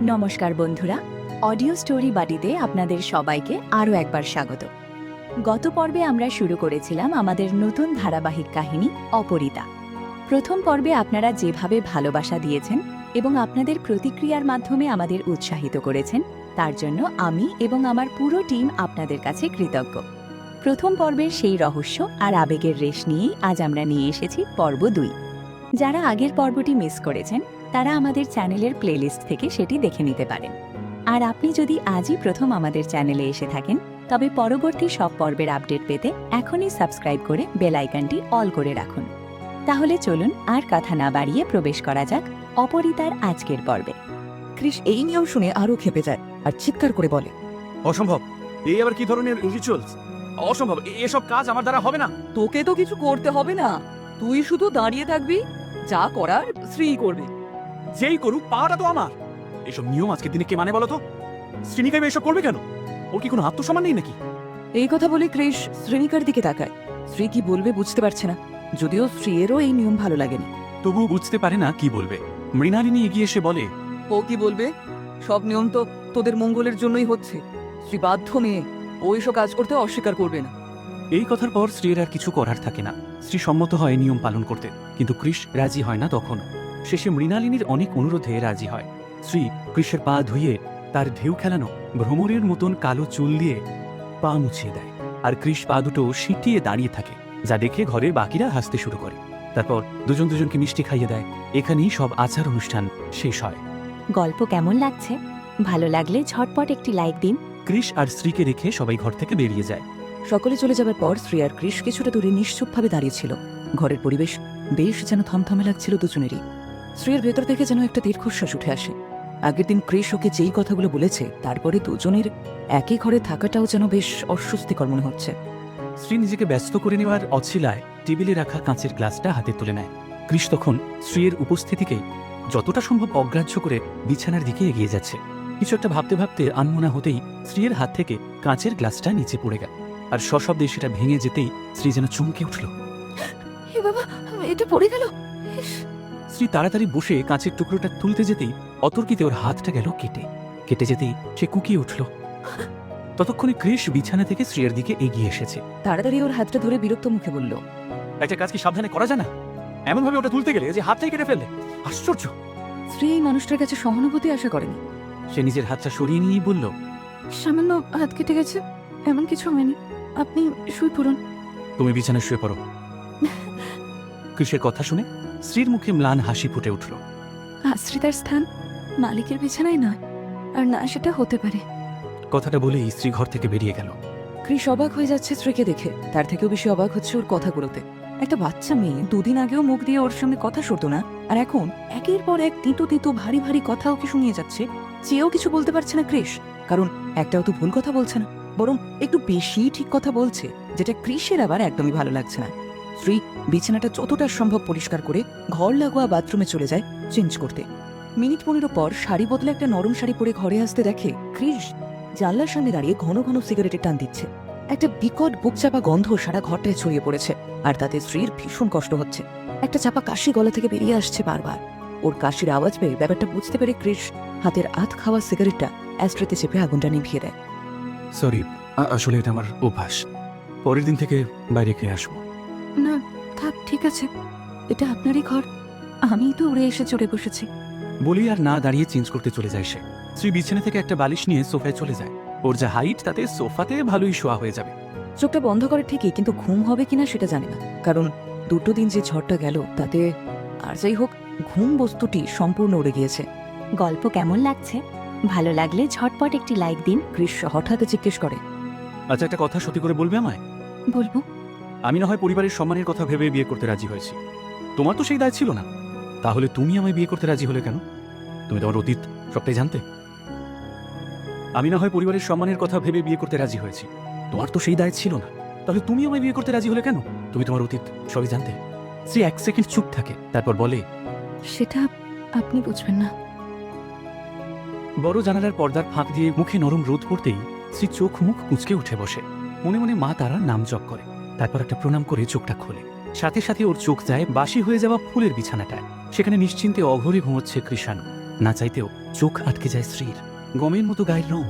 নমস্কার বন্ধুরা, audio story বাটিতে আপনাদের সবাইকে আরও একবার স্বাগত। গত পর্বে আমরা শুরু করেছিলাম আমাদের নতুন ধারাবাহিক কাহিনী অপরিতা। প্রথম পর্বে আপনারা যেভাবে ভালোবাসা দিয়েছেন এবং আপনাদের প্রতিক্রিয়ার মাধ্যমে আমাদের উৎসাহিত করেছেন, তার জন্য আমি এবং আমার পুরো টিম আপনাদের কাছে কৃতজ্ঞ। প্রথম পর্বের সেই রহস্য আর আবেগের রেশ নিয়েই আজ আমরা নিয়ে এসেছি পর্ব 2। যারা আগের পর্বটি মিস করেছেন তারা আমাদের চ্যানেলের প্লেলিস্ট থেকে সেটি দেখে নিতে পারেন। আর আপনি যদি আজই প্রথম আমাদের চ্যানেলে এসে থাকেন, তবে পরবর্তী সব পর্বের আপডেট পেতে এখনই সাবস্ক্রাইব করে বেল আইকনটি অল করে রাখুন। তাহলে চলুন আর কথা না বাড়িয়ে প্রবেশ করা যাক অপরিতার আজকের পর্বে। ক্রিস এই নিয়ম শুনে আরো ক্ষেপে যায় আর চিৎকার করে বলে, অসম্ভব! এই আবার কি ধরনের রিচুয়ালস? অসম্ভব! এসব কাজ আমার দ্বারা হবে না। তোকে তো কিছু করতে হবে না, তুই শুধু দাঁড়িয়ে থাকবি, যা করার শ্রী করবে। যেই করুক, পাওয়াটা তো আমার। এসব নিয়ম আজকের দিনে কে মানে বলো তো? শ্রীনিকা এসব করবে কেন? ওর কি কোনো আত্মসম্মান নেই নাকি? এই কথা বলে ক্রিস শ্রেণিকার দিকে তাকায়। শ্রী কি বলবে বুঝতে পারছে না, যদিও শ্রীয়েরও এই নিয়ম ভালো লাগেনি। তবুও বুঝতে পারে না কি বলবে। মৃণালিনী এগিয়ে এসে বলে, ও কি বলবে? সব নিয়ম তো তোদের মঙ্গলের জন্যই হচ্ছে। শ্রী বাধ্য মেয়ে, ও এসব কাজ করতে অস্বীকার করবে না। এই কথার পর স্ত্রীর আর কিছু করার থাকে না। স্ত্রী সম্মত হয় নিয়ম পালন করতে, কিন্তু কৃষ রাজি হয় না। তখন শেষে মৃণালিনীর অনেক অনুরোধে রাজি হয়। স্ত্রী কৃষের পা ধুয়ে তার ঢেউ খেলানো ভ্রমরের মতন কালো চুল দিয়ে পা মুছিয়ে দেয়, আর কৃষ পা দুটো সিটিয়ে দাঁড়িয়ে থাকে, যা দেখে ঘরের বাকিরা হাসতে শুরু করে। তারপর দুজনকে মিষ্টি খাইয়ে দেয়। এখানেই সব আচার অনুষ্ঠান শেষ হয়। গল্প কেমন লাগছে? ভালো লাগলে ঝটপট একটি লাইক দিন। কৃষ আর স্ত্রীকে রেখে সবাই ঘর থেকে বেরিয়ে যায়। সকলে চলে যাবার পর শ্রী আর ক্রিস কিছুটা দূরে নিশ্চুপভাবে দাঁড়িয়েছিল। ঘরের পরিবেশ বেশ যেন থমথমে লাগছিল দুজনেরই। শ্রীর ভেতর থেকে যেন একটা দীর্ঘশ্বাস উঠে আসে। আগের দিন ক্রিস ওকে যেই কথাগুলো বলেছে, তারপরে দুজনের একই ঘরে থাকাটাও যেন বেশ অস্বস্তিকর মনে হচ্ছে। স্ত্রী নিজেকে ব্যস্ত করে নেওয়ার অছিলায় টেবিলে রাখা কাঁচের গ্লাসটা হাতে তুলে নেয়। কৃষ তখন স্ত্রীর উপস্থিতিকে যতটা সম্ভব অগ্রাহ্য করে বিছানার দিকে এগিয়ে যাচ্ছে। কিছু একটা ভাবতে ভাবতে আনমনা হতেই স্ত্রীর হাত থেকে কাঁচের গ্লাসটা নিচে পড়ে গেল, আর সশব্দে সেটা ভেঙে যেতেই স্ত্রী যেন চমকে উঠল। হে বাবা, এটা পড়ে গেল! স্ত্রী তাড়াতাড়ি বসে কাঁচের টুকরোটা তুলতে যেতেই অতর্কিতে ওর হাতটা গেল কেটে যেতেই সে কুকিয়ে উঠল। ততক্ষণে কৃষ বিছানা থেকে স্ত্রীর দিকে এগিয়ে এসেছে। তাড়াতাড়ি ওর হাতটা ধরে বিরক্ত মুখে বলল, একটা কাজ কি সাবধানে করা যায় না? এমনভাবে ওটা তুলতে গেলে যে হাতটাই কেটে ফেললে। আশ্চর্য! শ্রী এই মানুষটার কাছে সহানুভূতি আশা করেনি। সে নিজের হাতটা সরিয়ে নিয়েই বলল, সামান্য হাত কেটে গেছে, এমন কিছু হয়নি, আপনি শুয়ে পড়ুন। তুমি বিছানায় শুয়ে পড়ো। কৃষের কথা শুনে স্ত্রীর মুখে ম্লান হাসি ফুটে উঠল। আশ্রিতার স্থান মালিকের বিছানায় নয়, আর না সেটা হতে পারে। কথাটা বলেই স্ত্রী ঘর থেকে বেরিয়ে গেল। ক্রিস অবাক হয়ে যাচ্ছে স্ত্রীকে দেখে। তার থেকেও বেশি অবাক হচ্ছে ওর কথাগুলোতে। একটা বাচ্চা মেয়ে, দুদিন আগেও মুখ দিয়ে ওর সামনে কথা সরতো না, আর এখন একের পর এক তিতো তিতো ভারী ভারী কথা ওকে শুনিয়ে যাচ্ছে। চেয়েও কিছু বলতে পারছে না ক্রিস, কারণ একটাও তো ভুল কথা বলছে না, বরং একটু বেশি ঠিক কথা বলছে, যেটা ক্রিসের আবার একদমই ভালো লাগছে না। স্ত্রী বিছানাটা যতটা সম্ভব পরিষ্কার করে ঘর লাগোয়া বাথরুমে চলে যায় চেঞ্জ করতে। মিনিট 15 পর শাড়ি বদলে একটা নরম শাড়ি পরে ঘরে আসতে দেখে ক্রিস জানলার সামনে দাঁড়িয়ে ঘন ঘন সিগারেটের টান দিচ্ছে। একটা বিকট বুকচাপা গন্ধ সারা ঘরটায় ছড়িয়ে পড়েছে, আর তাতে স্ত্রীর ভীষণ কষ্ট হচ্ছে। একটা চাপা কাশি গলা থেকে বেরিয়ে আসছে বারবার। ওর কাশির আওয়াজ পেয়ে ব্যাপারটা বুঝতে পেরে ক্রিস হাতের আধ খাওয়া সিগারেটটা অ্যাস্ট্রেতে চেপে আগুনটা নিভিয়ে দেয়। সরি, আসলে এটা আমার অভ্যাস। পরের দিন থেকে বাইরে খেয়ে আসবো। না থাক, ঠিক আছে, এটা আপনারই ঘর, আমি তো উড়ে এসে চড়ে বসেছি। বলি আর না দাঁড়িয়ে চেঞ্জ করতে চলে যায় সে। স্ত্রী বিছানা থেকে একটা বালিশ নিয়ে সোফায় চলে যায়। ওর যা হাইট, তাতে সোফাতে ভালোই শোয়া হয়ে যাবে। চোখটা বন্ধ করে ঠিকই, কিন্তু ঘুম হবে কিনা সেটা জানে না, কারণ দুটো দিন যে ঝড়টা গেল তাতে, আর যাই হোক, ঘুম বস্তুটি সম্পূর্ণ উড়ে গিয়েছে। গল্প কেমন লাগছে? ভালো লাগলে ঝটপট একটি লাইক দিন। গ্রীষ্ম হঠাৎ জিজ্ঞেস করে, আচ্ছা, একটা কথা সত্যি করে বলবে আমায়? বলবো। আমি না হয় পরিবারের সম্মানের কথা ভেবে বিয়ে করতে রাজি হয়েছি, তোমার তো সেই দায় ছিল না। তাহলে তুমি আমায় বিয়ে করতে রাজি হলে কেন? তুমি তোমার অতীত সবটাই জানতে। আমি না হয় পরিবারের সম্মানের কথা ভেবে বিয়ে করতে রাজি হয়েছি, তোমার তো সেই দায় ছিল না। তাহলে তুমি আমায় বিয়ে করতে রাজি হলে কেন? তুমি তোমার অতীত সবই জানতে। সে 1 সেকেন্ড চুপ থাকে, তারপর বলে, সেটা আপনি বুঝবেন না। বড় জানালার পর্দার ফাঁক দিয়ে মুখে নরম রোদ পড়তেই শ্রী চোখ মুখ কুঁচকে উঠে বসে। মনে মনে মা তারার নাম জপ করে, তারপর একটা প্রণাম করে চোখটা খোলে। সাথে সাথে ওর চোখ যায় বাসি হয়ে যাওয়া ফুলের বিছানাটায়। সেখানে নিশ্চিন্তে অঘরে ঘুমোচ্ছে কৃষাণু। না চাইতেও চোখ আটকে যায় স্ত্রীর। গমের মতো গায়ের রং,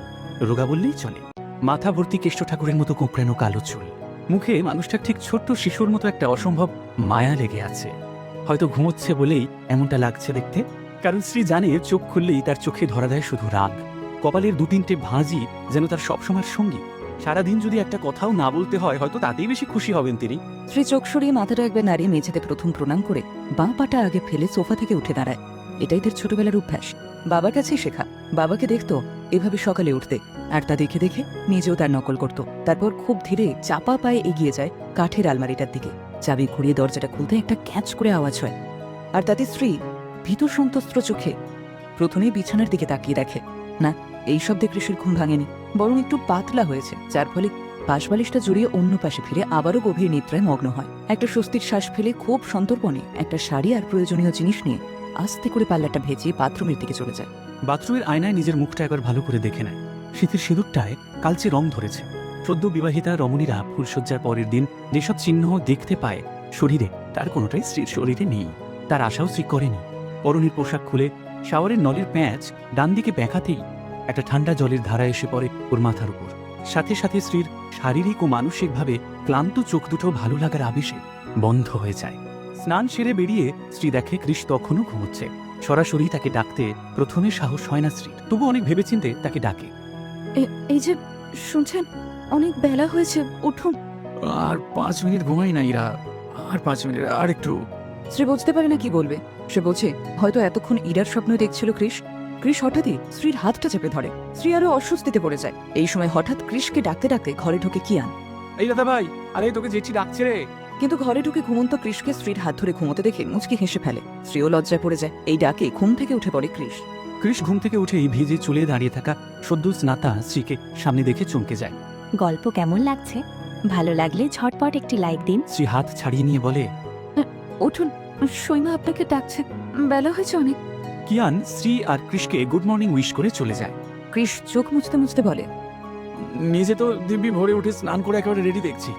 রোগা বললেই চলে। মাথা ভর্তি কেষ্ট ঠাকুরের মতো কোঁকড়ানো কালো চুল। মুখে মানুষটার ঠিক ছোট্ট শিশুর মতো একটা অসম্ভব মায়া লেগে আছে। হয়তো ঘুমোচ্ছে বলেই এমনটা লাগছে দেখতে, কারণ স্ত্রী জানে চোখ খুললেই তার চোখে ধরা দেয় শুধু রাগ। কপালের 2-3টে ভাঁজই যেন তার সবসময়ের সঙ্গী। সারাদিন যদি একটা কথাও না বলতে হয়, হয়তো তাতেই বেশি খুশি হবেন তিনি। স্ত্রী চোখ সরিয়ে মাথাটা একবার নাড়িয়ে মেঝেতে প্রথম প্রণাম করে বাঁ পাটা আগে ফেলে সোফা থেকে উঠে দাঁড়ায়। এটাই তার ছোটবেলার অভ্যাস, বাবার কাছেই শেখা। বাবাকে দেখতো এভাবে সকালে উঠতে, আর তা দেখে দেখে নিজেও তার নকল করত। তারপর খুব ধীরে চাপা পায়ে এগিয়ে যায় কাঠের আলমারিটার দিকে। চাবি ঘুরিয়ে দরজাটা খুলতে একটা ক্যাচ করে আওয়াজ হয়, আর তাতে স্ত্রী ভীত সন্তস্ত্র চোখে প্রথমেই বিছানার দিকে তাকিয়ে দেখে। না, এই শব্দে কৃষির ঘুম ভাঙেনি, বরং একটু পাতলা হয়েছে, যার ফলে পাশবালিশটা জড়িয়ে অন্য পাশে ফিরে আবারও গভীর নিদ্রায় মগ্ন হয়। একটা স্বস্তির শ্বাস ফেলে খুব সন্তর্পণে একটা শাড়ি আর প্রয়োজনীয় জিনিস নিয়ে আস্তে করে পাল্লাটা ভেজিয়ে বাথরুমের দিকে চলে যায়। বাথরুমের আয়নায় নিজের মুখটা একবার ভালো করে দেখে নেয়। শীতের সিঁদুরটায় কালচে রং ধরেছে। সদ্য বিবাহিতা রমণীরা ফুলশয্যার পরের দিন যেসব চিহ্ন দেখতে পায় শরীরে, তার কোনোটাই স্ত্রীর শরীরে নেই। তার আশাও স্ত্রী করেনি। পরনের পোশাক খুলে শাওয়ারের নলের প্যাঁচ ডান দিকে ব্যাখাতেই একটা ঠান্ডা জলের ধারা এসে পড়ে ওর মাথার উপর। সাথে সাথে স্ত্রীর শারীরিক ও মানসিকভাবে ক্লান্ত চোখ দুটো ভালো লাগার আবেশে বন্ধ হয়ে যায়। স্নান সেরে বেরিয়ে স্ত্রী দেখে কৃষ তখনও ঘুমোচ্ছে। সরাসরি তাকে ডাকতে প্রথমে সাহস হয় না স্ত্রীর, তবু অনেক ভেবেচিন্তে তাকে ডাকে। এই যে শুনছেন, অনেক বেলা হয়েছে, উঠুন। আর 5 মিনিট ঘুমাই না ইরা, আর 5 মিনিট, আর একটু। স্ত্রী বুঝতে পারে না কি বলবে। সে বোঝে হয়তো এতক্ষণ ইরার স্বপ্ন দেখছিল কৃষ। কৃষ হঠাৎই স্ত্রীর হাতটা চেপে ধরে। স্ত্রী আরো অস্বস্তিতে পড়ে যায়। এই সময় হঠাৎ কৃষকে ডাকতে ডাকতে ঘরে ঢোকে কিয়ান। এই দাদা ভাই, আরে তোকে জেঠি ডাকছে রে। কিন্তু ঘরে ঢুকে ঘুমন্ত কৃষকে স্ত্রীর হাত ধরে ঘুমোতে দেখে মুচকি হেসে ফেলে। স্ত্রীও লজ্জায় পড়ে যায়। এই ডাকে ঘুম থেকে উঠে পড়ে কৃষ। কৃষ ঘুম থেকে উঠেই ভিজে চুলে দাঁড়িয়ে থাকা সদ্য স্নাতা স্ত্রীকে সামনে দেখে চমকে যায়। গল্প কেমন লাগছে? ভালো লাগলে ঝটপট একটি লাইক দিন। স্ত্রী হাত ছাড়িয়ে নিয়ে বলে, উঠুন, সৈমা আপনাকে ডাকছে, বেলা হয়েছে অনেক। কিয়ান স্ত্রী আর কৃষকে গুড মর্নিং উইশ করে চলে যায়। কৃষ চোখ মুছতে মুছতে বলে, নিজে তো দিব্যি ভোরে উঠে স্নান করে একেবারে রেডি দেখছি।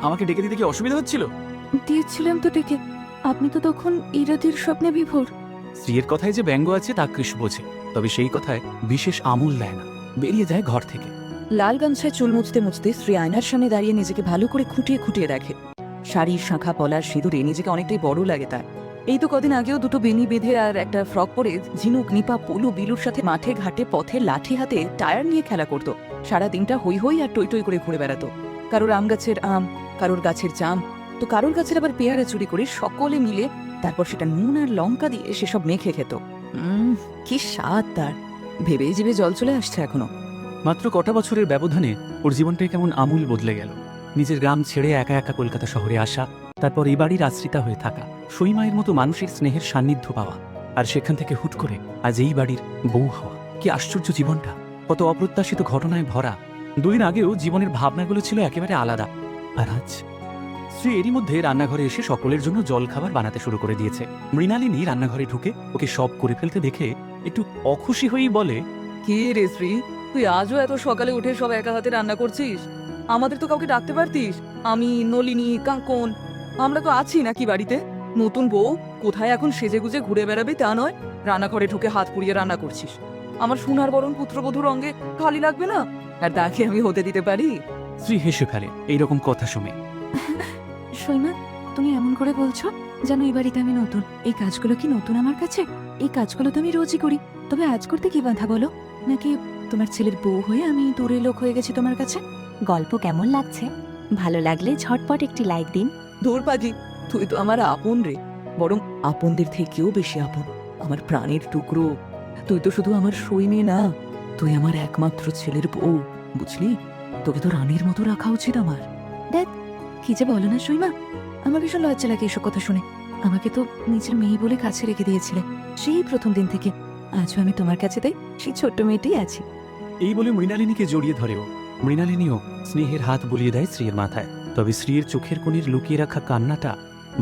আমাকে ডেকে দিতে কি অসুবিধা হচ্ছিল? দিয়েছিলাম তো ডেকে, আপনি তো তখন ইরাদির স্বপ্নে বিভোর। স্ত্রীর কথায় যে ব্যঙ্গ আছে তা কৃষ বোঝে, তবে সেই কথায় বিশেষ আমল দেয় না। বেরিয়ে যায় ঘর থেকে। লাল গামছায় চুল মুছতে মুছতে স্ত্রী আয়নার সামনে দাঁড়িয়ে নিজেকে ভালো করে খুঁটিয়ে খুঁটিয়ে দেখে। শাড়ির শাঁখা পলার সিঁদুরে নিজেকে অনেকটাই বড় লাগে তার। এই তো কদিন আগেও দুটো বেনি বেঁধে আর একটা ফ্রক পরে ঝিনুক, নিপা, পলু, বিলুর সাথে মাঠে ঘাটে পথে লাঠি হাতে টায়ার নিয়ে খেলা করত। সারা দিনটা হই হই আর টই টই করে ঘুরে বেড়াতো। কারোর আম গাছের আম, কারোর গাছের জাম, তো কারোর গাছের আবার পেয়ারা চুরি করে সকলে মিলে তারপর সেটা নুন আর লঙ্কা দিয়ে সেসব মেখে খেত। কি স্বাদ তার, ভেবেই জিভে জল চলে আসছে এখনো। মাত্র কটা বছরের ব্যবধানে ওর জীবনটাই কেমন আমূল বদলে গেল। নিজের গ্রাম ছেড়ে একা একা কলকাতা শহরে আসা, তারপর এই বাড়ির আশ্রিতা হয়ে থাকা, সইমায়ের মতো মানুষের স্নেহের সান্নিধ্য পাওয়া, আর সেখান থেকে হুট করে আজ এই বাড়ির বউ হওয়া। কি আশ্চর্য জীবনটা, কত অপ্রত্যাশিত ঘটনায় ভরা। 2 দিন আগেও জীবনের ভাবনাগুলো ছিল একেবারে আলাদা, আর আজ স্ত্রী এরই মধ্যে রান্নাঘরে এসে সকলের জন্য জল খাবার বানাতে শুরু করে দিয়েছে। মৃণালিনী রান্নাঘরে ঢুকে ওকে সব করে ফেলতে দেখে একটু অখুশি হয়েই বলে, কি রে শ্রী, তুই আজও এত সকালে উঠে সব একা হাতে রান্না করছিস? আমাদের তো কাউকে ডাকতে পারতিস। আমি, নলিনী, কাঙ্কন, আমরা তো আছি নাকি বাড়িতে? নতুন বউ কোথায় এখন সেজে গুজে ঘুরে বেড়াবে তা নয়, রান্নাঘরে ঢুকে হাত পুড়িয়ে রান্না করছিস। আমার সোনার বরণ পুত্রবধূর অঙ্গে খালি লাগবে না? আর তাকে আমি হতে দিতে পারি? স্ত্রী হেসে ফেলে এইরকম কথা শুনে। সৈমা, তুমি এমন করে বলছো যেন এই বাড়িতে আমি নতুন। এই কাজগুলো কি নতুন আমার কাছে? এই কাজগুলো তো আমি রোজই করি। তবে আজ করতে কি বাধা বলো? নাকি তোমার ছেলের বউ হয়ে আমি দূরের লোক হয়ে গেছি তোমার কাছে? গল্প কেমন লাগছে? ভালো লাগলে ঝটপট একটি লাইক দিন। ধুর পাজি, তুই তো আমার আপন রে, বরং আপনদের থেকেও বেশি আপন, আমার প্রাণের টুকরো। তুই তো শুধু আমার সই মেয়ে না, তুই আমার একমাত্র ছেলের বউ, বুঝলি? তোকে তো রানীর মতো রাখা উচিত আমার। দেখ কি যে বলো না সৈমা, আমার ভীষণ লজ্জা লাগে এসব কথা শুনে। আমাকে তো নিজের মেয়ে বলে কাছে রেখে দিয়েছিলে সেই প্রথম দিন থেকে। আজও আমি তোমার কাছে তাই সেই ছোট্ট মেয়েটাই আছি। এই বলে মৃণালিনীকে জড়িয়ে ধরেও মৃণালিনীও স্নেহের হাত বুলিয়ে দেয় স্ত্রীর মাথায়। তবে স্ত্রীর চোখের কোণের লুকিয়ে রাখা কান্নাটা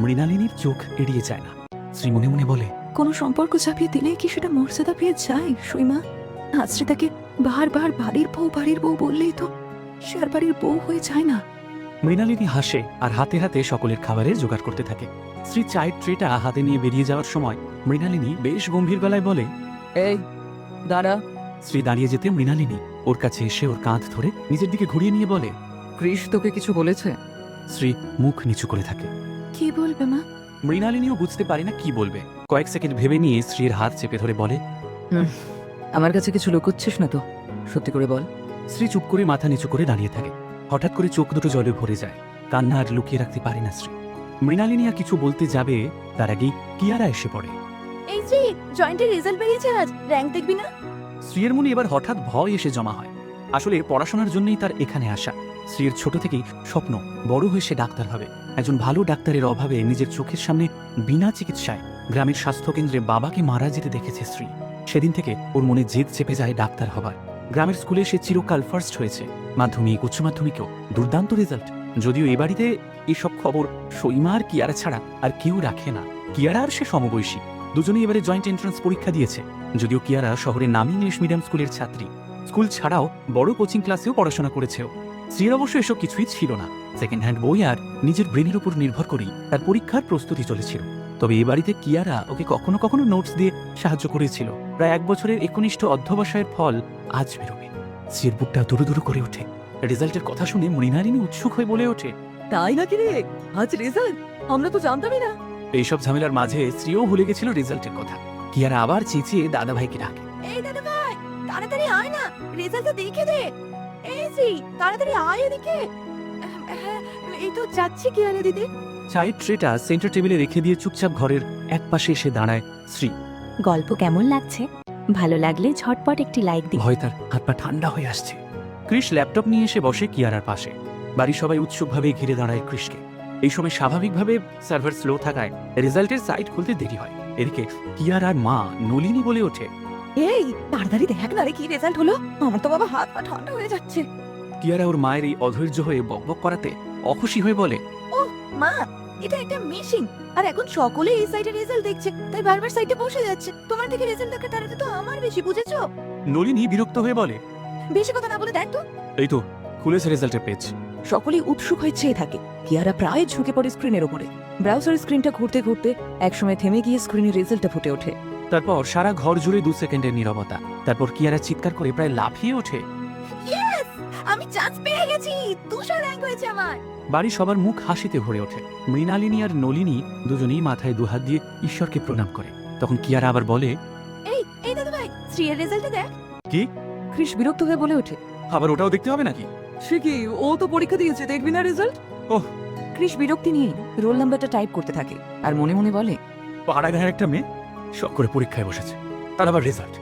মৃণালিনীর চোখ এড়িয়ে যায় না। স্ত্রী মনে মনে বলে, কোনো সম্পর্ক চাপিয়ে দিলে কি সেটা মর্যাদা পেয়ে যায় সৈমা? আজকে তাকে বারবার বাড়ির বউ বললেই তো সে আর বাড়ির বউ হয়ে যায় না। মৃণালিনী হাসে আর হাতে হাতে সকলের খাবারের জোগাড় করতে থাকে। স্ত্রী চায়ের ট্রেটা হাতে নিয়ে বেরিয়ে যাওয়ার সময় মৃণালিনী বেশ গম্ভীর গলায় বলে, এই দাঁড়া। শ্রী দাঁড়িয়ে যেতে মৃণালিনী ওর কাছে এসে ওর কাঁধ ধরে নিজের দিকে ঘুরিয়ে নিয়ে বলে। ক্রিশ তোকে কিছু বলেছে? শ্রী মুখ নিচু করে থাকে। কি বলবে মা? মৃণালিনীও বুঝতে পারে না কি বলবে। কয়েক সেকেন্ড ভেবে নিয়ে স্ত্রীর হাত চেপে ধরে বলে, আমার কাছে কিছু লুকোচ্ছিস না তো? সত্যি করে বল। শ্রী চুপ করে মাথা নিচু করে দাঁড়িয়ে থাকে। হঠাৎ করে চোখ দুটো জলে ভরে যায়। কান্না আর লুকিয়ে রাখতে পারে না শ্রী। মৃণালিনী আর কিছু বলতে যাবে তার আগেই কিয়ারা এসে পড়ে। এই যে জয়েন্টের রেজাল্ট বেরিয়েছে আজ, র‍্যাঙ্ক দেখবি না? শ্রীয়ের মনে এবার হঠাৎ ভয় এসে জমা হয়। আসলে পড়াশোনার জন্যই তার এখানে আসা। শ্রীয়ের ছোট থেকেই স্বপ্ন বড় হয়ে সে ডাক্তার হবে। একজন ভালো ডাক্তারের অভাবে নিজের চোখের সামনে বিনা চিকিৎসায় গ্রামের স্বাস্থ্যকেন্দ্রে বাবাকে মারা যেতে দেখেছে শ্রী। সেদিন থেকে ওর মনে জেদ চেপে যায় ডাক্তার হবার। গ্রামের স্কুলে সে চিরকাল ফার্স্ট হয়েছে। মাধ্যমিক উচ্চ মাধ্যমিকেও দুর্দান্ত রেজাল্ট। যদিও এ বাড়িতে এসব খবর সইমা আর কিয়ারা ছাড়া আর কেউ রাখে না। কিয়ারা আর সে সমবয়সী। দুজনেই এবারে জয়েন্ট এন্ট্রান্স পরীক্ষা দিয়েছে। যদিও কিয়ারা শহরের নামী ইংলিশ মিডিয়াম স্কুলের ছাত্রী। স্কুল ছাড়াও বড় কোচিং ক্লাসেও পড়াশোনা করেছেও। শ্রীর অবশ্য এসব কিছুই ছিল না। সেকেন্ড হ্যান্ড বই আর নিজের ব্রেনের উপর নির্ভর করেই তার পরীক্ষার প্রস্তুতি চলেছিল। তবে এ বাড়িতে কিয়ারা ওকে কখনো কখনো নোটস দিয়ে সাহায্য করেছিল। প্রায় 1 বছরের একনিষ্ঠ অধ্যবসায়ের ফল আজ বেরোবে। শ্রীর বুকটা দুরু দুরু করে ওঠে। রেজাল্টের কথা শুনে মৃণালিনী উৎসুক হয়ে বলে ওঠে, তাই নাকি রে? আজ রেজাল্ট? আমরা তো জানতামই না। এইসব ঝামেলার মাঝে শ্রীও ভুলে গেছিল রেজাল্টের কথা। কিয়ারা আবার চেঁচিয়ে দাদাভাইকে ডাকে। এই দাদা ভাই, তাড়াতাড়ি আয় না, রেজাল্টটা দেখে দে। এই যে তাড়াতাড়ি আয় এদিকে। এই তো যাচ্ছি কিয়ারা দিদি। চায়ের ট্রেটা সেন্টার টেবিলে রেখে দিয়ে চুপচাপ ঘরের এক পাশে এসে দাঁড়ায় শ্রী। গল্প কেমন লাগছে? ভালো লাগলে ঝটপট একটি লাইক দিন। ভয় তার হাত পা ঠান্ডা হয়ে আসছে। ক্রিশ ল্যাপটপ নিয়ে এসে বসে কিয়ারার পাশে। বাড়ির সবাই উৎসুকভাবে ঘিরে দাঁড়ায় ক্রিশকে। এই সময় স্বাভাবিকভাবে সার্ভার স্লো থাকায় রেজাল্টের সাইট খুলতে দেরি হয়। এদিকে কিয়ারার মা নলিনী বলে ওঠে, এই তাড়াতাড়ি দেখ না রে কি রেজাল্ট হলো। আমার তো বাবা হাত পা ঠান্ডা হয়ে যাচ্ছে। কিয়ারা ওর মায়ের এই অধৈর্য হয়ে বকবক করাতে অখুশি হয়ে বলে, মা, এটা একটা মেশিন, আর এখন সকলে এই সাইডে রেজাল্ট দেখছে, তাই বারবার সাইডে বসে যাচ্ছে। তোমার থেকে রেজাল্ট দেখার তাড়াতে তো আমার বেশি, বুঝেছো? নলিনী বিরক্ত হয়ে বলে, বেশি কথা না বলে দেখ তো। এই তো খুলেছে রেজাল্টের পেজ। সকলেই উৎসুক হয়ে চেয়ে থাকে। কিয়ারা প্রায় ঝুঁকে পড়ে স্ক্রিনের উপরে। ব্রাউজারের স্ক্রিনটা ঘুরতে ঘুরতে একসময় থেমে গিয়ে স্ক্রিনের রেজাল্টটা ফুটে ওঠে। তারপর সারা ঘর জুড়ে 2 সেকেন্ডের নীরবতা। তারপর কিয়ারা চিৎকার করে প্রায় লাফিয়ে ওঠে, ইয়েস, আমি চান্স পেয়ে গেছি, 200 র‍্যাঙ্ক হয়েছে আমার। বাড়ির সবার মুখ হাসিতে ভরে ওঠে। মৃণালিনী আর নলিনী দুজনেই মাথায় দুহাত দিয়ে ঈশ্বরকে প্রণাম করে। তখন কিয়ারা আবার বলে, এই দাদা ভাই, শ্রীয়ের রেজাল্টটা দেখ। কি? ক্রিশ বিরক্ত হয়ে বলে ওঠে, আবার ওটাও দেখতে হবে নাকি? সে কি, ও তো পরীক্ষা দিয়েছে, দেখবি না রেজাল্ট? ওহ। ক্রিশ বিরক্তি নিয়ে রোল নাম্বারটা টাইপ করতে থাকে আর মনে মনে বলে, পাড়াগাঁয়ের একটা মেয়ে শখ করে পরীক্ষায় বসেছে, তার আবার রেজাল্ট।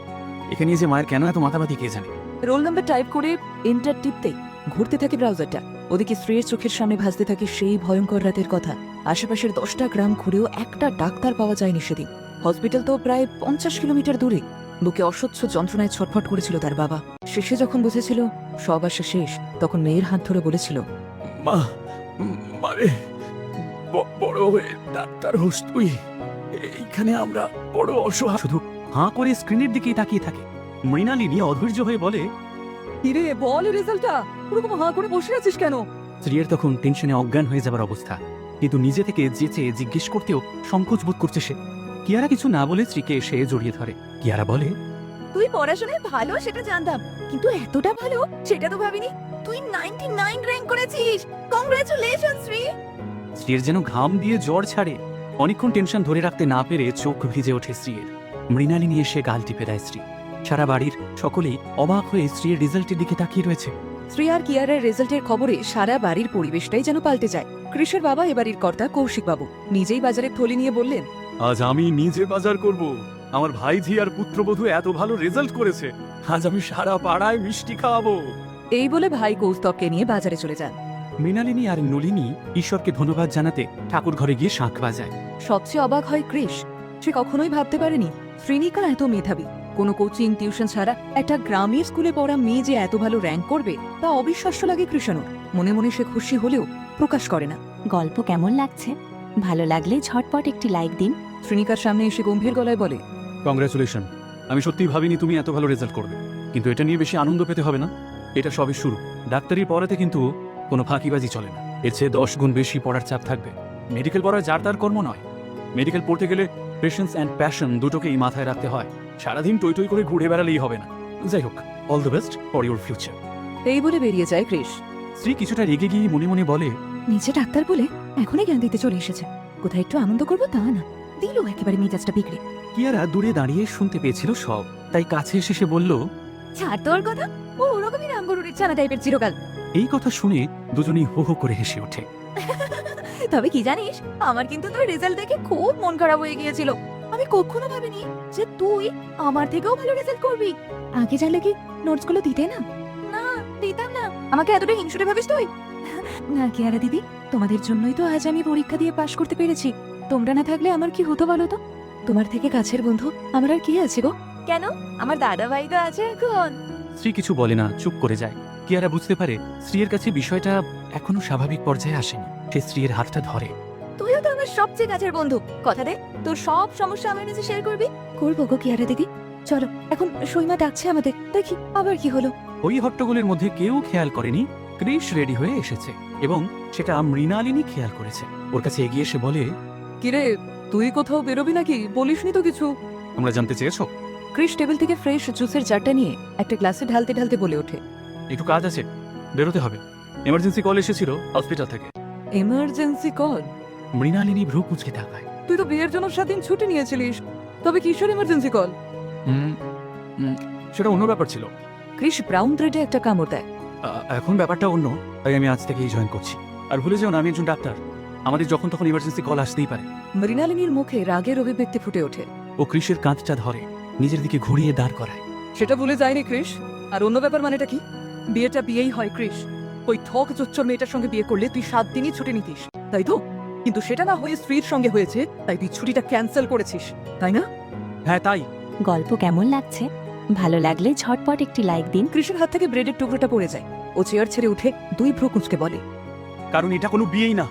এখানে নিয়ে যে মায়ের কেন এত মাথামাতি কে জানে। রোল নাম্বার টাইপ করে এন্টার টিপতেই ঘুরতে থাকে ব্রাউজারটা। ওদিকে স্ত্রীর চোখের সামনে ভাসতে থাকে সেই ভয়ঙ্কর রাতের কথা। আশেপাশের 10টা গ্রাম ঘুরেও একটা ডাক্তার পাওয়া যায়নি সেদিন। হসপিটাল তো প্রায় 50 কিলোমিটার দূরে। বুকে অসহ্য যন্ত্রণায় ছটফট করেছিল তার বাবা। শেষে যখন বুঝেছিল সব আসা শেষ, তখন মেয়ের হাত ধরে বলেছিল, মা, মারে বড় হয়ে ডাক্তার হোস তুই। এইখানে আমরা বড় অসহায়। শুধু হাঁ করে স্ক্রিনের দিকেই তাকিয়ে থাকে। মৃণালিনী অধৈর্য হয়ে বলে, কিরে বল রেজাল্টটা, ওরকম হাঁ করে বসে আছিস কেন? স্ত্রীর তখন টেনশনে অজ্ঞান হয়ে যাবার অবস্থা। কিন্তু নিজে থেকে যেচে জিজ্ঞেস করতেও সংকোচ বোধ করছে সে। কিয়ারা কিছু না বলে স্ত্রীকে এসে জড়িয়ে ধরে। কিয়ারা বলে, তুই পড়াশোনায় ভালো সেটা জানতাম, কিন্তু এতটা ভালো সেটা তো ভাবিনি। তুই 99 র‍্যাঙ্ক করেছিস, কংগ্রাচুলেশন শ্রী। স্ত্রীর যেন ঘাম দিয়ে জ্বর ছাড়ে। অনেকক্ষণ টেনশন ধরে রাখতে না পেরে চোখ ভিজে ওঠে স্ত্রীর। মৃণালিনী এসে গাল টিপে দেয় স্ত্রী। সারা বাড়ির সকলেই অবাক হয়ে স্ত্রীর রেজাল্টের দিকে তাকিয়ে রয়েছে। শ্রী আর কিয়ারার রেজাল্টের খবরে সারা বাড়ির পরিবেশটাই যেন পাল্টে যায়। কৃষের বাবা এবাড়ির কর্তা কৌশিক বাবু নিজেই বাজারে থলি নিয়ে বললেন, আজ আমি নিজে বাজার করব। আমার ভাইঝি আর পুত্রবধূ এত ভালো রেজাল্ট করেছে, আজ আমি সারা পাড়ায় মিষ্টি খাওয়াবো। এই বলে ভাই কৌস্তবকে নিয়ে বাজারে চলে যান। মৃণালিনী আর নলিনী ঈশ্বরকে ধন্যবাদ জানাতে ঠাকুর ঘরে গিয়ে শাঁখ বাজায়। সবচেয়ে অবাক হয় কৃষ। সে কখনোই ভাবতে পারেনি শ্রীনিকা এত মেধাবী, কোনো কোচিং টিউশন ছাড়া একটা গ্রামের স্কুলে পড়া মেয়ে যে এত ভালো র‍্যাঙ্ক করবে তা অবিশ্বাস্য লাগে কৃষাণুর। মনে মনে সে খুশি হলেও প্রকাশ করে না। গল্প কেমন লাগছে? ভালো লাগলে ঝটপট একটি লাইক দিন। শ্রীনিকার সামনে এসে গম্ভীর গলায় বলে, কংগ্রাচুলেশন। আমি সত্যিই ভাবিনি তুমি এত ভালো রেজাল্ট করবে, কিন্তু এটা নিয়ে বেশি আনন্দ পেতে হবে না। এটা সবই শুরু। ডাক্তারি পড়াতে কিন্তু কোনো ফাঁকিবাজি চলে না। এর চেয়ে 10 গুণ বেশি পড়ার চাপ থাকবে। মেডিকেল পড়া যার তার কর্ম নয়। মেডিকেল পড়তে গেলে পেশেন্স অ্যান্ড প্যাশন দুটোকেই মাথায় রাখতে হয়। সারাদিন টই টই করে ঘুরে বেড়ালেই হবে না। যাই হোক, all the best for your future. এই বলে বেরিয়ে যায় কৃষ। স্ত্রী কিছুটা রেগে গিয়ে মনে মনে বলে, নিজে ডাক্তার বলে এখনই জ্ঞান দিতে চলে এসেছে, কোথায় একটু আনন্দ করবো তা না, দিল একেবারে মেজাজটা বিগড়ে। কিয়ারা দূরে দাঁড়িয়ে শুনতে পেয়েছিল সব, তাই কাছে এসে সে বলল, ছাড় তোর কথা, ও ওরকমই রাম গরুর ইচ্ছা টাইপের চিরকাল। এই কথা শুনে দুজনেই হো হো করে হেসে ওঠে। তবে কি জানিস, আমার কিন্তু তোর রেজাল্ট দেখে খুব মন খারাপ হয়ে গিয়েছিল। আমি কখনো ভাবিনি যে তুই আমার থেকেও ভালো রেজাল্ট করবি। আগে জানলে কি নোটসগুলো দিতে না? না, দিতাম না। আমাকে এতটা হিংসুটে ভাবিস তুই? না কিয়ারা দিদি, তোমাদের জন্যই তো আজ আমি পরীক্ষা দিয়ে পাশ করতে পেরেছি। তোমরা না থাকলে আমার কি হতো বলো তো? তোমার থেকে কাছের বন্ধু আমার আর কি আছে গো? কেন, আমার দাদা ভাই তো আছে এখন। স্ত্রী কিছু বলে না, চুপ করে যায়। কিয়ারা বুঝতে পারে স্ত্রীর কাছে বিষয়টা এখনো স্বাভাবিক পর্যায়ে আসেনি। সে স্ত্রীর হাতটা ধরে। তুইও তো আমার সবচেয়ে কাছের বন্ধু, কথা দে তোর সব সমস্যা আমার কাছে শেয়ার করবি। করবো গো কিয়ারা দিদি, চলো এখন সইমা ডাকছে আমাদের, দেখি আবার কি হলো। ওই হট্টগোলের মধ্যে কেউ খেয়াল করেনি কৃষ রেডি হয়ে এসেছে, এবং সেটা মৃণালিনী খেয়াল করেছে। ওর কাছে এগিয়ে এসে বলে, কিরে, তুই কোথাও বেরোবি নাকি? বলিসনি তো কিছু। তোমরা জানতে চেয়েছো? কৃষ টেবিল থেকে ফ্রেশ জুসের জারটা নিয়ে একটা গ্লাসে ঢালতে ঢালতে বলে ওঠে। একটু কাজ আছে, বেরোতে হবে। এমার্জেন্সি কল এসেছিল হসপিটাল থেকে। Emergency call? মৃণালিনী ভ্রু কুঁচকে তাকায়। তুই তো বিয়ের জন্য 7 দিন ছুটি নিয়েছিলিস, তবে কিসের এমার্জেন্সি কল? হুম, সেটা অন্য ব্যাপার ছিল। কৃষ ব্রাউন ব্রেডে একটা কামড় দেয়। এখন ব্যাপারটা অন্য, তাই আমি আজ থেকেই জয়েন করছি। আর ভুলে যাও না, আমি একজন ডাক্তার। আমাদের যখন তখন ইমার্জেন্সি কল আসতেই পারে। মৃণালিনীর মুখে রাগের অভিব্যক্তি ফুটে ওঠে। ও কৃষের কাঁধটা ধরে নিজের দিকে ঘুরিয়ে দাঁড় করায়। সেটা ভুলে যায়নি কৃষ। আর অন্য ব্যাপার মানেটা কি? বিয়েটা বিয়েই হয় কৃষ। ওই ঠক চচ্চর মেয়েটার সঙ্গে বিয়ে করলে তুই 7 দিনই ছুটি নিতিস, তাই তো? কিন্তু সেটা না হয়ে স্ত্রীর সঙ্গে হয়েছে, তাই তুই ছুটিটা ক্যান্সেল করেছিস, তাই না? হ্যাঁ তাই। গল্প কেমন লাগছে? ভালো লাগলে ঝটপট একটি লাইক দিন। কৃষের হাত থেকে ব্রেডের টুকরোটা পড়ে যায়। ও চেয়ার ছেড়ে উঠে 2 ভ্রু কুঁচকে বলে, কারণ এটা কোনো বিয়েই না,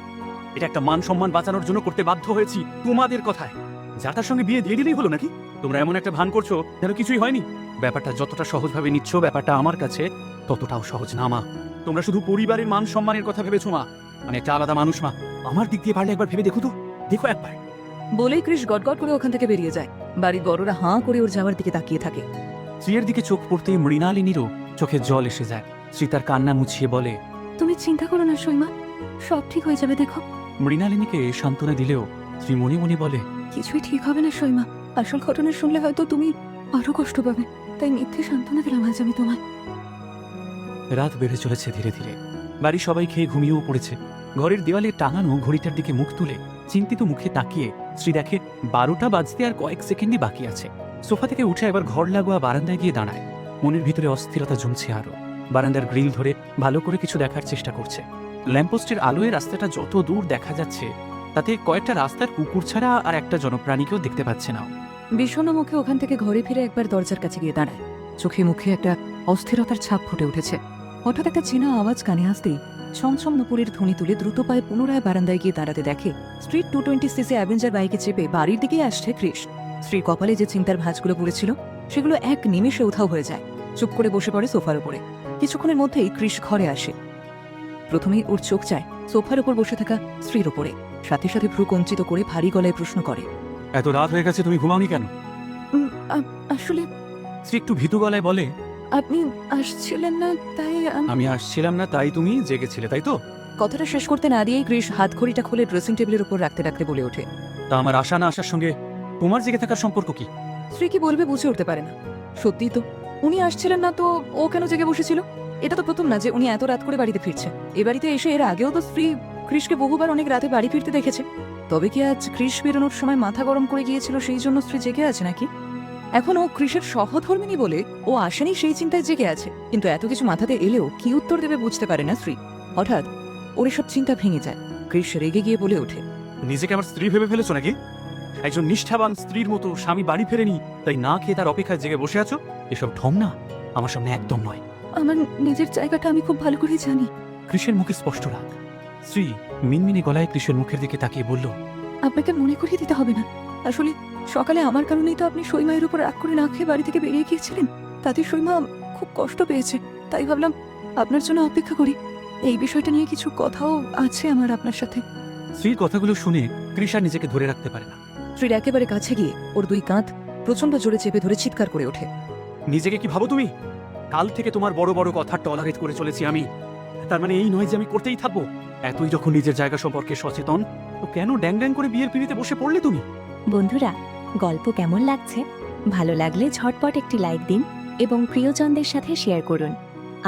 এটা একটা মান সম্মান বাঁচানোর জন্য করতে বাধ্য হয়েছি তোমাদের কথায়। যার তার সঙ্গে বিয়ে দিয়ে দিলেই হলো নাকি? তোমরা এমন একটা ভান করছো যেন কিছুই হয়নি। ব্যাপারটা যতটা সহজভাবে নিচ্ছ, ব্যাপারটা আমার কাছে ততটাও সহজ না মা। তোমরা শুধু পরিবারের মান সম্মানের কথা ভেবেছো মা, মানে একটা আলাদা মানুষ মা। আমার দিক দিয়ে পারলে একবার ভেবে দেখো তো, দেখো একবার। বলেই কৃষ গটগট করে ওখান থেকে বেরিয়ে যায়। বাড়ির বড়রা হাঁ করে ওর যাওয়ার দিকে তাকিয়ে থাকে। স্ত্রীর দিকে চোখ পড়তে মৃণালিনীরও চোখে জল এসে যায়। স্ত্রী তার কান্না মুছিয়ে বলে, তুমি চিন্তা করো না সইমা, সব ঠিক হয়ে যাবে দেখো। মৃণালিনীকে সান্ত্বনা দিলেও স্ত্রী মনে মনে বলে, কিছুই ঠিক হবে না সইমা, আসল ঘটনা শুনলে হয়তো তুমি আরো কষ্ট পাবে, তাই মিথ্যে সান্ত্বনা দিলাম আজ আমি তোমায়। রাত বেড়ে চলেছে ধীরে ধীরে। বাড়ি সবাই খেয়ে ঘুমিয়েও পড়েছে। ঘরের দেওয়ালে টাঙানো ঘড়িটার দিকে মুখ তুলে চিন্তিত মুখে তাকিয়ে স্ত্রী দেখে 12টা বাজতে আর কয়েক সেকেন্ডই বাকি আছে। সোফা থেকে উঠে এবার ঘর লাগোয়া বারান্দায় গিয়ে দাঁড়ায়। মনের ভিতরে অস্থিরতা জমছে আরো। বারান্দার গ্রিল ধরে ভালো করে কিছু দেখার চেষ্টা করছে। ল্যাম্পপোস্টের আলোয় রাস্তাটা যত দূর দেখা যাচ্ছে, তাতে কয়েকটা রাস্তার কুকুর ছাড়া আর একটা জনপ্রাণীকেও দেখতে পাচ্ছে না। বিষণ্ণ মুখে ওখান থেকে ঘরে ফিরে একবার দরজার কাছে গিয়ে দাঁড়ায়। চোখে মুখে একটা অস্থিরতার ছাপ ফুটে উঠেছে। হঠাৎ একটা চেনা আওয়াজ কানে আসতেই ছমছম নুপুরের ধ্বনি তুলে দ্রুত পায়ে পুনরায় বারান্দায় গিয়ে দাঁড়াতে দেখে স্ট্রিট 220cc অ্যাভেঞ্জার বাইকে চেপে বাড়ির দিকে আসছে কৃষ। স্ত্রীর কপালে যে চিন্তার ভাঁজগুলো পড়েছিল সেগুলো এক নিমেষে উধাও হয়ে যায়। চুপ করে বসে পড়ে সোফার উপরে। কিছুক্ষণের মধ্যেই কৃষ ঘরে আসে। প্রথমেই ওর চোখ যায় সোফার উপর বসে থাকা স্ত্রীর উপরে। সাথে সাথে ভ্রু কঞ্চিত করে ভারী গলায় প্রশ্ন করে, এত রাত হয়ে গেছে, তুমি ঘুমাওনি কেন? আসলে স্ত্রী একটু ভীতু গলায় বলে, আপনি আসছিলেন না তাই আমি আসছিলাম না তাই তুমি জেগেছিলে, তাই তো? কথাটা শেষ করতে না দিয়েই কৃষ হাত ঘড়িটা খুলে ড্রেসিং টেবিলের উপর রাখতে রাখতে বলে ওঠে, তা আমার আশা না আসার সঙ্গে তোমার জেগে থাকার সম্পর্ক কি? স্ত্রী কি বলবে বুঝে উঠতে পারে না। সত্যিই তো উনি আসছিলেন না তো ও কেন জেগে বসেছিল? এটা তো প্রথম না যে উনি এত রাত করে বাড়িতে ফিরছে। এ বাড়িতে এসে এর আগেও তো স্ত্রী কৃষকে বহুবার অনেক রাতে বাড়ি ফিরতে দেখেছে। তবে কি আজ কৃষ বেরোনোর সময় মাথা গরম করে গিয়েছিল সেই জন্য স্ত্রী জেগে আছে নাকি? এখন ও কৃষের সহধর্মিনী বলে ও আসেনি সেই চিন্তায় জেগে আছে। কিন্তু এত কিছু মাথাতে এলেও কি উত্তর দেবে বুঝতে পারে না স্ত্রী। হঠাৎ ওর এসব চিন্তা ভেঙে যায়। কৃষ রেগে গিয়ে বলে ওঠে, নিজেকে আমার স্ত্রী ভেবে ফেলেছো নাকি? একজন নিষ্ঠাবান স্ত্রীর মতো স্বামী বাড়ি ফেরেনি তাই না খেয়ে তার অপেক্ষায় জেগে বসে আছো? এসব ঢং না, আমার সামনে একদম নয়। আমার নিজের জায়গাটা আমি খুব ভালো করে জানি। কৃষের মুখে স্পষ্ট রাগ। স্ত্রী মিনমিনে গলায় কৃষের মুখের দিকে তাকিয়ে বলল, আপনাকে মনে করিয়ে দিতে হবে না। আসলে সকালে আমার কারণেই তো আপনি সইমায়ের উপর রাগ করে না খেয়ে বাড়ি থেকে বেরিয়ে গিয়েছিলেন। তাতে সইমা খুব কষ্ট পেয়েছে, তাই ভাবলাম আপনার জন্য অপেক্ষা করি। এই বিষয়টা নিয়ে কিছু কথাও আছে আমার আপনার সাথে। স্ত্রীর কথাগুলো শুনে কৃষা নিজেকে ধরে রাখতে পারে না। স্ত্রীর একেবারে কাছে গিয়ে ওর 2 কাঁধ প্রচন্ড জোরে চেপে ধরে চিৎকার করে ওঠে। নিজেকে কি ভাবো তুমি? কাল থেকে তোমার বড় বড় কথা টলারেট করে চলেছি আমি। তার মানে এই নয় যে আমি করতেই থাকবো। এতই যখন নিজের জায়গা সম্পর্কে সচেতন, তো কেন ড্যাং ড্যাং করে বিয়ের পিড়িতে বসে পড়লে তুমি? বন্ধুরা, গল্প কেমন লাগছে? ভালো লাগলে ঝটপট একটি লাইক দিন এবং প্রিয়জনদের সাথে শেয়ার করুন।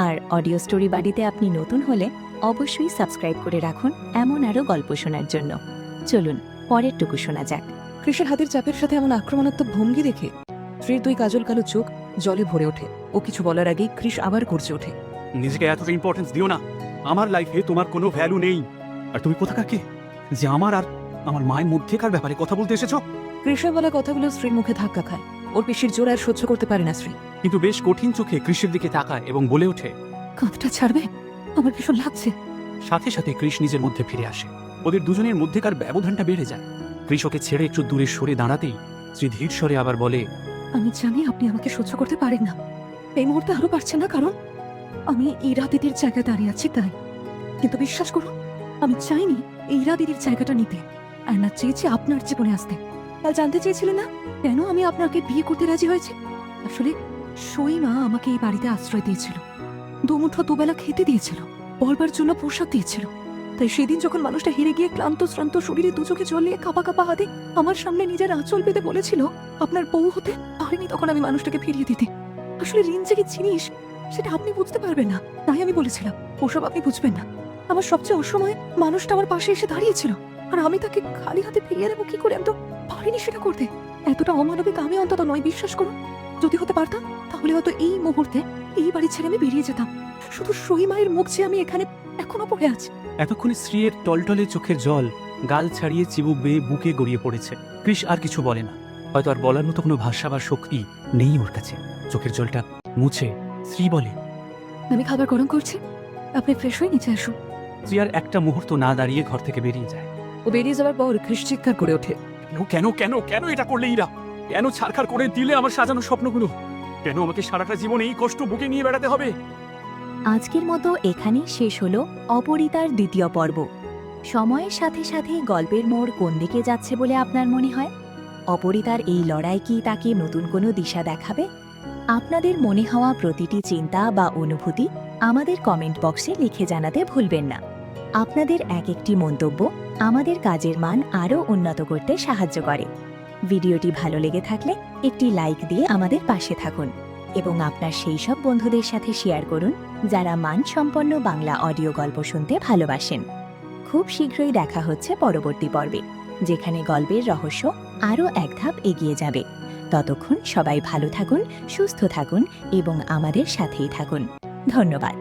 আর অডিও স্টোরি বাড়িতে আপনি নতুন হলে অবশ্যই সাবস্ক্রাইব করে রাখুন এমন আরও গল্প শোনার জন্য। চলুন পরেরটুকু শোনা যাক। কৃষের হাতের চাপের সাথে এমন আক্রমণাত্মক ভঙ্গি দেখে স্ত্রীর দুই কাজল কালো চোখ জলে ভরে ওঠে। ও কিছু বলার আগেই কৃষ আবার গর্জে ওঠে। নিজেকে এতটা ইম্পর্টেন্স দিও না। আমার লাইফে তোমার কোনো ভ্যালু নেই। আর তুমি কোথাকার কে যে আমার আর আমার মায়ের মধ্যেকার ব্যাপারে কথা বলতে এসেছো? কৃষের বলা কথাগুলো স্ত্রীর মুখে ধাক্কা খায়। ওর পিসির জোর আর সহ্য করতে পারে না স্ত্রী। কিন্তু বেশ কঠিন চোখে কৃষের দিকে তাকায় এবং বলে ওঠে, কাঁধটা ছাড়বে? আমার ভীষণ লাগছে। সাথে সাথে কৃষ নিজের মধ্যে ফিরে আসে। ওদের দুজনের মধ্যেকার ব্যবধানটা বেড়ে যায়। কৃষ ওকে ছেড়ে একটু দূরে সরে দাঁড়াতেই শ্রী ধীর স্বরে আবার বলে, আমি জানি আপনি আমাকে সহ্য করতে পারেন না। এই মুহূর্তে আরো পারছেন না, কারণ আমি ইরা দিদির জায়গায় দাঁড়িয়ে আছি তাই। কিন্তু বিশ্বাস করুন, আমি চাইনি ইরা দিদির জায়গাটা নিতে, আর না চেয়েছি আপনার জীবনে আসতে। কাল জানতে চেয়েছিলেন না কেন আমি আপনাকে বিয়ে করতে রাজি হয়েছি? আসলে সইমা আমাকে এই বাড়িতে আশ্রয় দিয়েছিল, দুমুঠো দুবেলা খেতে দিয়েছিল, পরবার জন্য পোশাক দিয়েছিল। তাই সেদিন যখন মানুষটা হেরে গিয়ে ক্লান্ত শ্রান্ত শরীরে দু চোখে জল নিয়ে কাঁপা কাঁপা হাতে আমার সামনে নিজের আঁচল পেতে বলেছিল আপনার বউ হতে, পারিনি তখন আমি মানুষটাকে ফিরিয়ে দিতে। আসলে ঋণ যে কি জিনিস সেটা আপনি বুঝতে পারবেন না, তাই আমি বলেছিলাম। ওসব আপনি বুঝবেন না। আমার সবচেয়ে অসময়ে মানুষটা আমার পাশে এসে দাঁড়িয়েছিল, আর আমি তাকে খালি হাতে ফিরিয়ে দেবো কি করে? আমি তো পারিনি সেটা করতে। এতটা অমানবিক আমি অন্তত নয়, বিশ্বাস করুন। যদি হতে পারতাম তাহলে হয়তো এই মুহূর্তে এই বাড়ি ছেড়ে আমি বেরিয়ে যেতাম। শুধু সই মায়ের মুখ যে আমি এখানে এখনো পড়ে আছি। এতক্ষণে স্ত্রীর টলটলে চোখের জল গাল ছাড়িয়ে চিবুক বেয়ে বুকে গড়িয়ে পড়েছে। কৃষ আর কিছু বলে না। হয়তো আর বলার মতো কোনো ভাষা বা শক্তি নেই ওর কাছে। চোখের জলটা মুছে স্ত্রী বলে, আমি খাবার গরম করছি, আপনি ফ্রেশ হয়ে নিচে আসুন। স্ত্রী আর একটা মুহূর্ত না দাঁড়িয়ে ঘর থেকে বেরিয়ে যায়। ও বেরিয়ে যাওয়ার পর কৃষ চিৎকার করে ওঠে। কেন কেন কেন এটা করলে ইরা? কেন ছারখার করে দিলে আমার সাজানো স্বপ্নগুলো? কেন আমাকে সারাটা জীবন এই কষ্ট বুকে নিয়ে বেড়াতে হবে? আজকের মতো এখানেই শেষ হলো অপরিতার দ্বিতীয় পর্ব। সময়ের সাথে সাথে গল্পের মোড় কোন দিকে যাচ্ছে বলে আপনার মনে হয়? অপরিতার এই লড়াই কি তাকে নতুন কোনো দিশা দেখাবে? আপনাদের মনে হওয়া প্রতিটি চিন্তা বা অনুভূতি আমাদের কমেন্ট বক্সে লিখে জানাতে ভুলবেন না। আপনাদের এক একটি মন্তব্য আমাদের কাজের মান আরও উন্নত করতে সাহায্য করে। ভিডিওটি ভালো লেগে থাকলে একটি লাইক দিয়ে আমাদের পাশে থাকুন এবং আপনার সেই সব বন্ধুদের সাথে শেয়ার করুন যারা মানসম্পন্ন বাংলা অডিও গল্প শুনতে ভালোবাসেন। খুব শীঘ্রই দেখা হচ্ছে পরবর্তী পর্বে, যেখানে গল্পের রহস্য আরও এক ধাপ এগিয়ে যাবে। ততক্ষণ সবাই ভালো থাকুন, সুস্থ থাকুন এবং আমাদের সাথেই থাকুন। ধন্যবাদ।